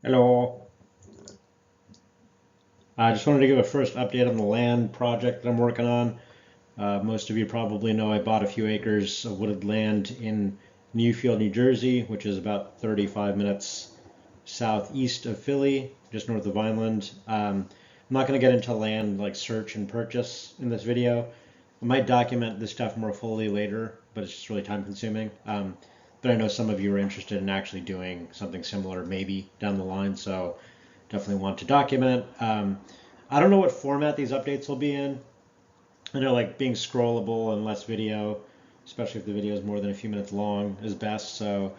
Hello. I just wanted to give a first update on the land project that I'm working on. Most of you probably know I bought a few acres of wooded land in Newfield, New Jersey, which is about 35 minutes southeast of Philly, just north of Vineland. I'm not going to get into land like search and purchase in this video. I might document this stuff more fully later, but it's just really time consuming. But I know some of you are interested in actually doing something similar maybe down the line, so definitely want to document. I don't know what format these updates will be in. I know like being scrollable and less video, especially if the video is more than a few minutes long, is best. So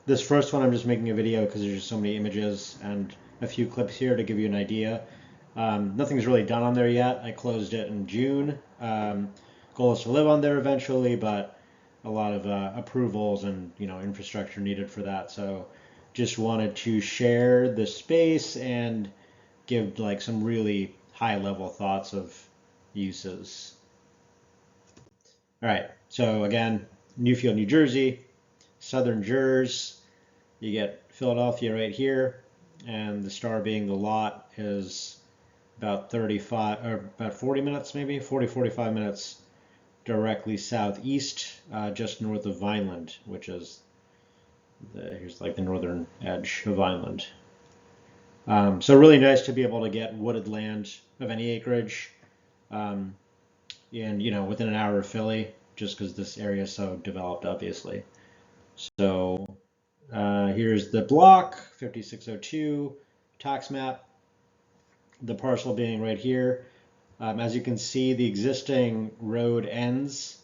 this first one I'm just making a video because there's just so many images and a few clips here to give you an idea. Nothing's really done on there yet. I closed it in June. Goal is to live on there eventually, but a lot of approvals and infrastructure needed for that. So just wanted to share the space and give like some really high level thoughts of uses. All right, so again, Newfield, New Jersey, Southern Jersey. You get Philadelphia right here, and the star being the lot is about 35 or about 40 minutes, maybe 45 minutes directly southeast, just north of Vineland, which is here's like the northern edge of Vineland. So really nice to be able to get wooded land of any acreage, and within an hour of Philly, just because this area is so developed, obviously. So here's the block 5602 tax map. The parcel being right here. As you can see, the existing road ends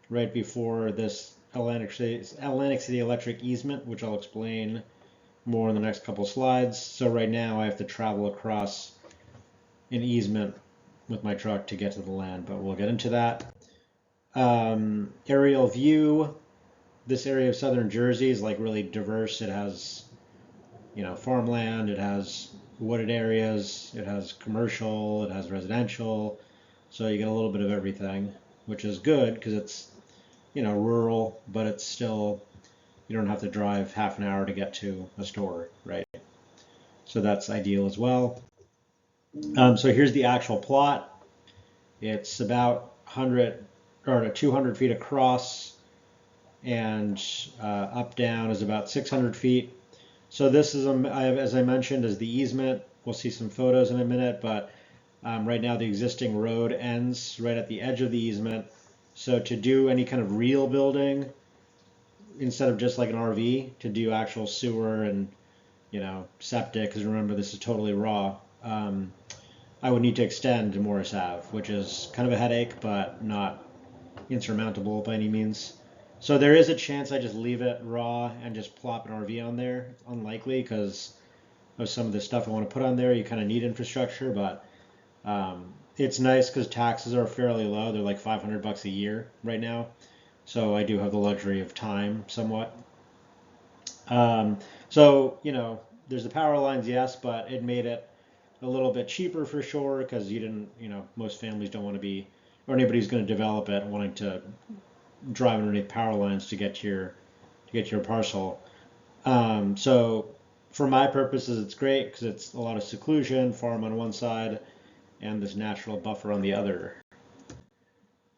right before this Atlantic City Electric easement, which I'll explain more in the next couple slides. So right now I have to travel across an easement with my truck to get to the land, but we'll get into that. Aerial view. This area of southern Jersey is like really diverse. It has, farmland, it has wooded areas, it has commercial, it has residential. So you get a little bit of everything, which is good because it's, rural, but it's still, you don't have to drive half an hour to get to a store, right? So that's ideal as well. So here's the actual plot. It's about 100 or 200 feet across, and up down is about 600 feet. So this is, as I mentioned, is the easement. We'll see some photos in a minute, but right now the existing road ends right at the edge of the easement. So to do any kind of real building, instead of just like an RV, to do actual sewer and septic, because remember this is totally raw, I would need to extend to Morris Ave, which is kind of a headache, but not insurmountable by any means. So there is a chance I just leave it raw and just plop an RV on there. It's unlikely because of some of the stuff I want to put on there. You kind of need infrastructure, but it's nice because taxes are fairly low. They're like $500 a year right now. So I do have the luxury of time somewhat. So, there's the power lines, yes, but it made it a little bit cheaper for sure because you didn't, most families don't want to be, or anybody's going to develop it wanting to drive underneath power lines to get to your parcel. So for my purposes, it's great because it's a lot of seclusion, farm on one side, and this natural buffer on the other.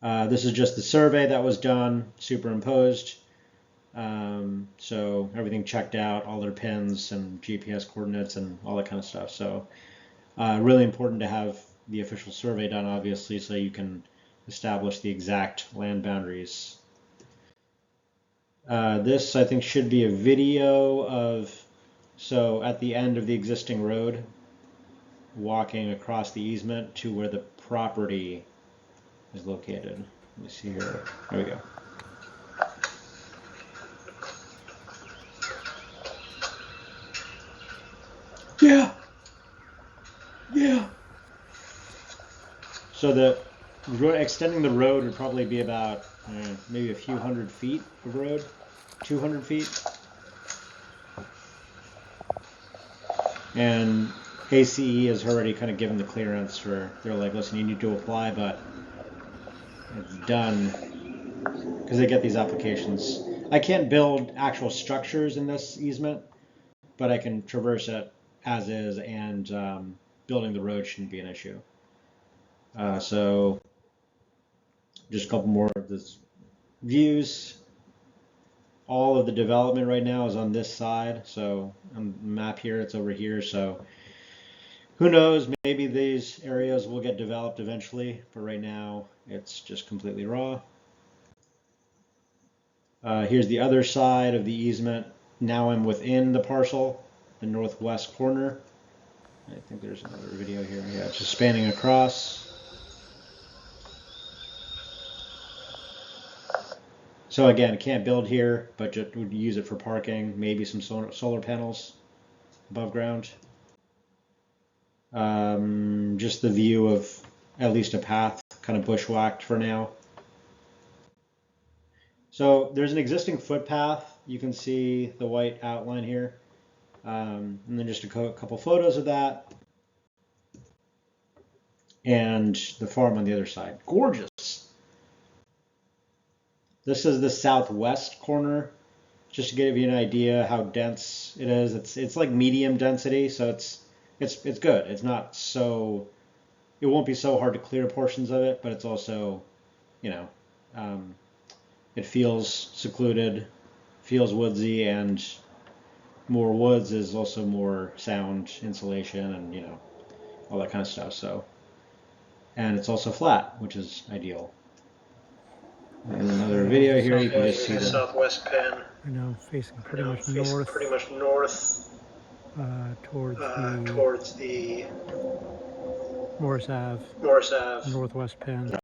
This is just the survey that was done, superimposed. So everything checked out, all their pins and GPS coordinates and all that kind of stuff. So really important to have the official survey done, obviously, so you can establish the exact land boundaries. This, I think, should be a video of, so at the end of the existing road, walking across the easement to where the property is located. Let me see here. There we go. Yeah. So extending the road would probably be about maybe a few hundred feet of road, 200 feet. And ACE has already kind of given the clearance for, they're like, listen, you need to apply, but it's done because they get these applications. I can't build actual structures in this easement, but I can traverse it as is, and building the road shouldn't be an issue. So just a couple more of this views. All of the development right now is on this side. So on the map here, it's over here. So who knows, maybe these areas will get developed eventually, but right now it's just completely raw. Here's the other side of the easement. Now I'm within the parcel, the northwest corner. I think there's another video here. Yeah, it's just spanning across. So again, can't build here, but just would use it for parking, maybe some solar panels above ground. Just the view of at least a path, kind of bushwhacked for now. So there's an existing footpath. You can see the white outline here. And then just a couple photos of that. And the farm on the other side. Gorgeous. This is the southwest corner. Just to give you an idea how dense it is. It's like medium density, so it's good. It's not so, it won't be so hard to clear portions of it, but it's also, you know, it feels secluded, feels woodsy, and more woods is also more sound insulation and, you know, all that kind of stuff. So, and it's also flat, which is ideal. And another video here, you can just see the southwest pen. Right now facing pretty much north. Towards the Morris Ave. Northwest Penn.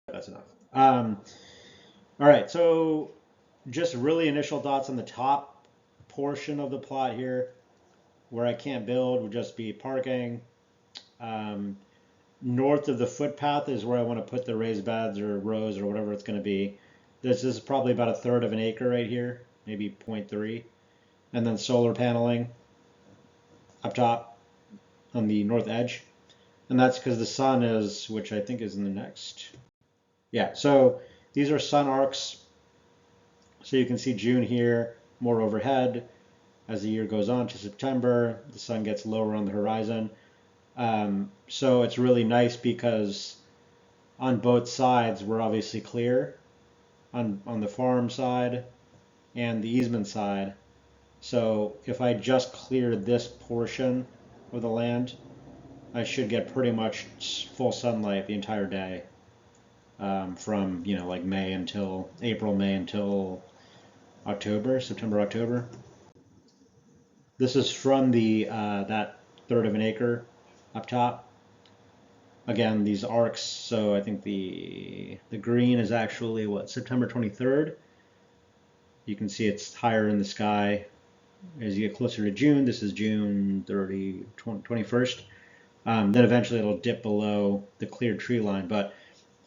That's enough. All right, so just really initial thoughts on the top portion of the plot here, where I can't build, would just be parking. North of the footpath is where I want to put the raised beds or rows or whatever it's going to be. This is probably about 1/3 of an acre right here, maybe 0.3. And then solar paneling up top on the north edge. And that's because the sun is, which I think is in the next. Yeah, so these are sun arcs. So you can see June here, more overhead. As the year goes on to September, the sun gets lower on the horizon. So it's really nice because on both sides we're obviously clear, on the farm side and the easement side. So if I just clear this portion of the land, I should get pretty much full sunlight the entire day, from, you know, like April, May until October, September, October. This is from the that 1/3 of an acre up top. Again, these arcs, so I think the green is actually what, September 23rd. You can see it's higher in the sky as you get closer to June. This is June 21st. Then eventually it'll dip below the cleared tree line. But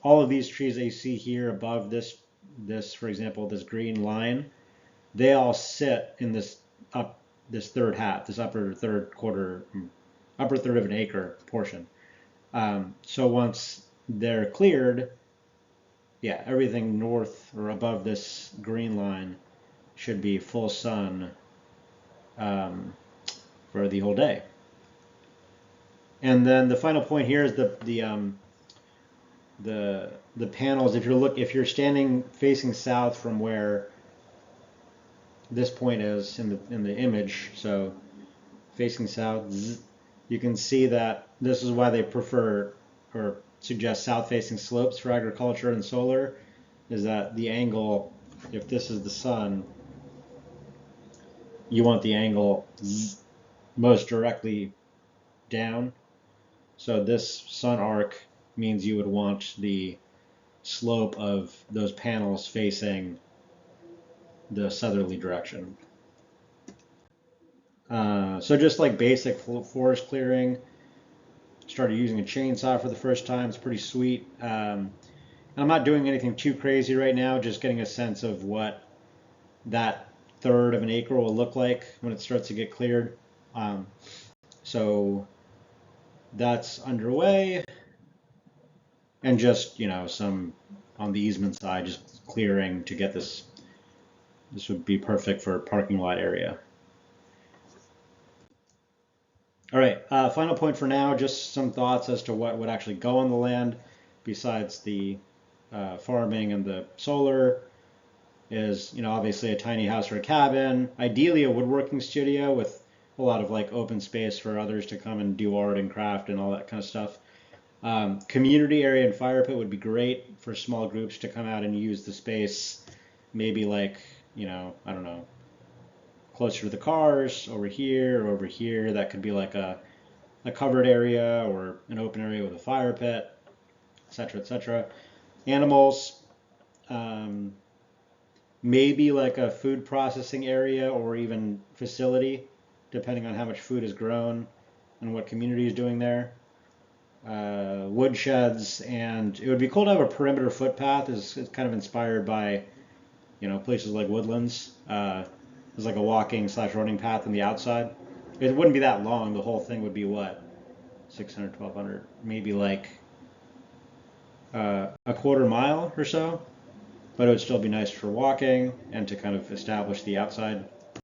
all of these trees that you see here above this, for example, this green line, they all sit in this third half, this upper third of an acre portion. So once they're cleared, yeah, everything north or above this green line should be full sun for the whole day. And then the final point here is the panels. If you're standing facing south from where this point is in the image, so facing south, you can see that this is why they prefer or suggest south-facing slopes for agriculture and solar, is that the angle, if this is the sun, you want the angle most directly down. So this sun arc means you would want the slope of those panels facing the southerly direction. So just like basic forest clearing, started using a chainsaw for the first time. It's pretty sweet. And I'm not doing anything too crazy right now, just getting a sense of what that 1/3 of an acre will look like when it starts to get cleared. So that's underway. And just, some on the easement side, just clearing to get this. This would be perfect for a parking lot area. All right, final point for now, just some thoughts as to what would actually go on the land besides the farming and the solar is, obviously a tiny house or a cabin, ideally a woodworking studio with a lot of like open space for others to come and do art and craft and all that kind of stuff. Community area and fire pit would be great for small groups to come out and use the space, maybe like, I don't know, closer to the cars, over here or over here. That could be like a covered area or an open area with a fire pit, etc., etc. Animals, maybe like a food processing area or even facility, depending on how much food is grown and what community is doing there. Wood sheds, and it would be cool to have a perimeter footpath. It's kind of inspired by, places like Woodlands. There's like a walking / running path on the outside. It wouldn't be that long. The whole thing would be what, 600, 1200, maybe like a quarter mile or so. But it would still be nice for walking and to kind of establish the outside